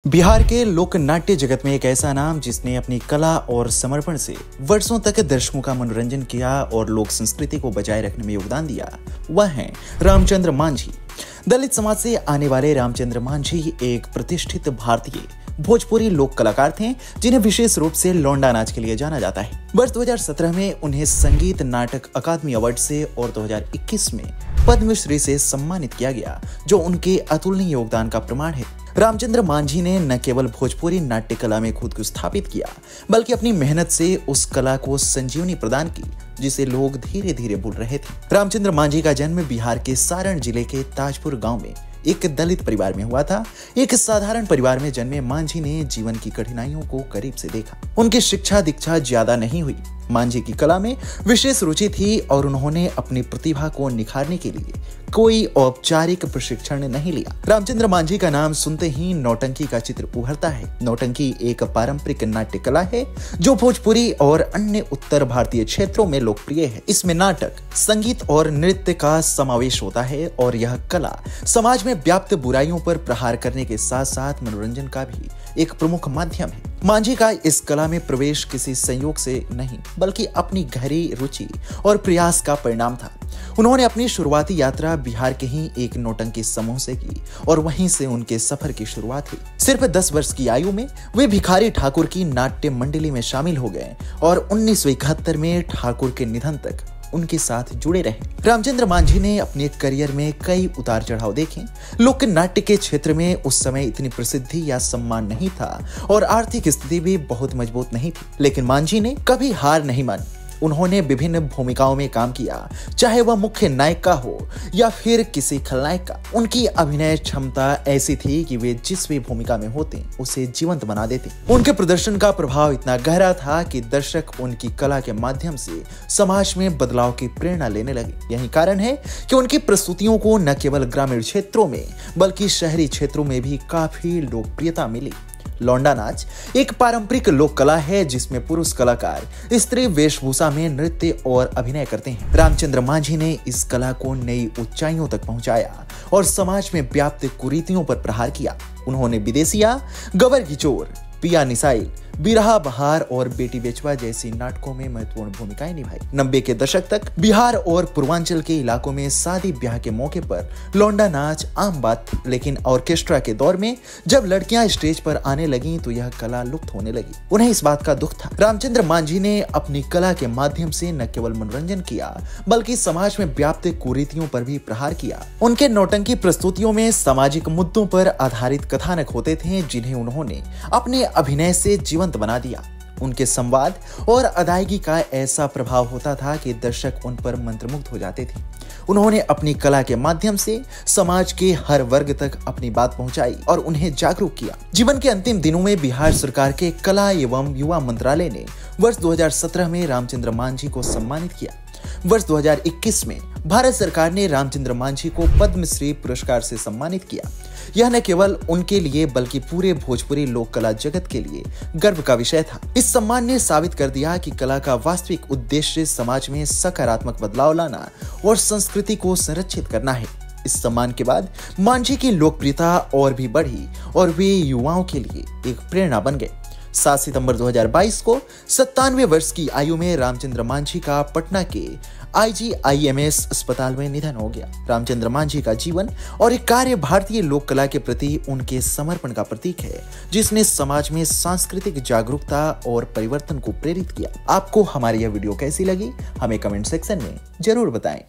बिहार के लोक नाट्य जगत में एक ऐसा नाम जिसने अपनी कला और समर्पण से वर्षों तक दर्शकों का मनोरंजन किया और लोक संस्कृति को बचाए रखने में योगदान दिया, वह है रामचंद्र मांझी। दलित समाज से आने वाले रामचंद्र मांझी एक प्रतिष्ठित भारतीय भोजपुरी लोक कलाकार थे जिन्हें विशेष रूप से लौंडा नाच के लिए जाना जाता है। वर्ष 2017 में उन्हें संगीत नाटक अकादमी अवार्ड से और 2021 में पद्मश्री से सम्मानित किया गया, जो उनके अतुलनीय योगदान का प्रमाण है। रामचंद्र मांझी ने न केवल भोजपुरी नाट्य कला में खुद को स्थापित किया, बल्कि अपनी मेहनत से उस कला को संजीवनी प्रदान की जिसे लोग धीरे धीरे भूल रहे थे। रामचंद्र मांझी का जन्म बिहार के सारण जिले के ताजपुर गांव में एक दलित परिवार में हुआ था। एक साधारण परिवार में जन्मे मांझी ने जीवन की कठिनाइयों को करीब से देखा। उनकी शिक्षा दीक्षा ज्यादा नहीं हुई। मांझी की कला में विशेष रुचि थी और उन्होंने अपनी प्रतिभा को निखारने के लिए कोई औपचारिक प्रशिक्षण नहीं लिया। रामचंद्र मांझी का नाम सुनते ही नौटंकी का चित्र उभरता है। नौटंकी एक पारंपरिक नाट्य कला है जो भोजपुरी और अन्य उत्तर भारतीय क्षेत्रों में लोकप्रिय है। इसमें नाटक, संगीत और नृत्य का समावेश होता है और यह कला समाज में व्याप्त बुराइयों पर प्रहार करने के साथ साथ मनोरंजन का भी एक प्रमुख माध्यम है। मांझी का इस कला में प्रवेश किसी संयोग से नहीं, बल्कि अपनी गहरी रुचि और प्रयास का परिणाम था। उन्होंने अपनी शुरुआती यात्रा बिहार के ही एक नौटंकी समूह से की और वहीं से उनके सफर की शुरुआत हुई। सिर्फ 10 वर्ष की आयु में वे भिखारी ठाकुर की नाट्य मंडली में शामिल हो गए और 1971 में ठाकुर के निधन तक उनके साथ जुड़े रहे। रामचंद्र मांझी ने अपने करियर में कई उतार चढ़ाव देखे। लोक नाट्य के क्षेत्र में उस समय इतनी प्रसिद्धि या सम्मान नहीं था और आर्थिक स्थिति भी बहुत मजबूत नहीं थी, लेकिन मांझी ने कभी हार नहीं मानी। उन्होंने विभिन्न भूमिकाओं में काम किया, चाहे वह मुख्य नायक का हो या फिर किसी खलनायक का। उनकी अभिनय क्षमता ऐसी थी कि वे जिस भी भूमिका में होते उसे जीवंत बना देते। उनके प्रदर्शन का प्रभाव इतना गहरा था कि दर्शक उनकी कला के माध्यम से समाज में बदलाव की प्रेरणा लेने लगे। यही कारण है कि उनकी प्रस्तुतियों को न केवल ग्रामीण क्षेत्रों में बल्कि शहरी क्षेत्रों में भी काफी लोकप्रियता मिली। लौंडा नाच एक पारंपरिक लोक कला है जिसमें पुरुष कलाकार स्त्री वेशभूषा में नृत्य और अभिनय करते हैं। रामचंद्र मांझी ने इस कला को नई ऊंचाइयों तक पहुंचाया और समाज में व्याप्त कुरीतियों पर प्रहार किया। उन्होंने विदेशिया, गबर की चोर, पिया निसाइल, बिरहा बहार और बेटी बेचवा जैसी नाटकों में महत्वपूर्ण भूमिकाएं निभाई। 90 के दशक तक बिहार और पूर्वांचल के इलाकों में शादी ब्याह के मौके पर लौंडा नाच आम बात थी, लेकिन ऑर्केस्ट्रा के दौर में जब लड़कियां स्टेज पर आने लगीं तो यह कला लुप्त होने लगी। उन्हें इस बात का दुख था। रामचंद्र मांझी ने अपनी कला के माध्यम से न केवल मनोरंजन किया बल्कि समाज में व्याप्त कुरीतियों पर भी प्रहार किया। उनके नौटंकी प्रस्तुतियों में सामाजिक मुद्दों पर आधारित कथानक होते थे जिन्हें उन्होंने अपने अभिनय से जीवंत बना दिया। उनके संवाद और अदायगी का ऐसा प्रभाव होता था कि दर्शक उन पर मंत्रमुग्ध हो जाते थे। उन्होंने अपनी कला के माध्यम से समाज के हर वर्ग तक अपनी बात पहुंचाई और उन्हें जागरूक किया। जीवन के अंतिम दिनों में बिहार सरकार के कला एवं युवा मंत्रालय ने वर्ष 2017 में रामचंद्र मांझी को सम्मानित किया। वर्ष 2021 में भारत सरकार ने रामचंद्र मांझी को पद्मश्री पुरस्कार से सम्मानित किया। यह न केवल उनके लिए बल्कि पूरे भोजपुरी लोक कला जगत के लिए गर्व का विषय था। इस सम्मान ने साबित कर दिया कि कला का वास्तविक उद्देश्य समाज में सकारात्मक बदलाव लाना और संस्कृति को संरक्षित करना है। इस सम्मान के बाद मांझी की लोकप्रियता और भी बढ़ी और वे युवाओं के लिए एक प्रेरणा बन गए। 7 सितंबर 2022 को 97 वर्ष की आयु में रामचंद्र मांझी का पटना के IGIMS अस्पताल में निधन हो गया। रामचंद्र मांझी का जीवन और एक कार्य भारतीय लोक कला के प्रति उनके समर्पण का प्रतीक है, जिसने समाज में सांस्कृतिक जागरूकता और परिवर्तन को प्रेरित किया। आपको हमारी यह वीडियो कैसी लगी, हमें कमेंट सेक्शन में जरूर बताएं।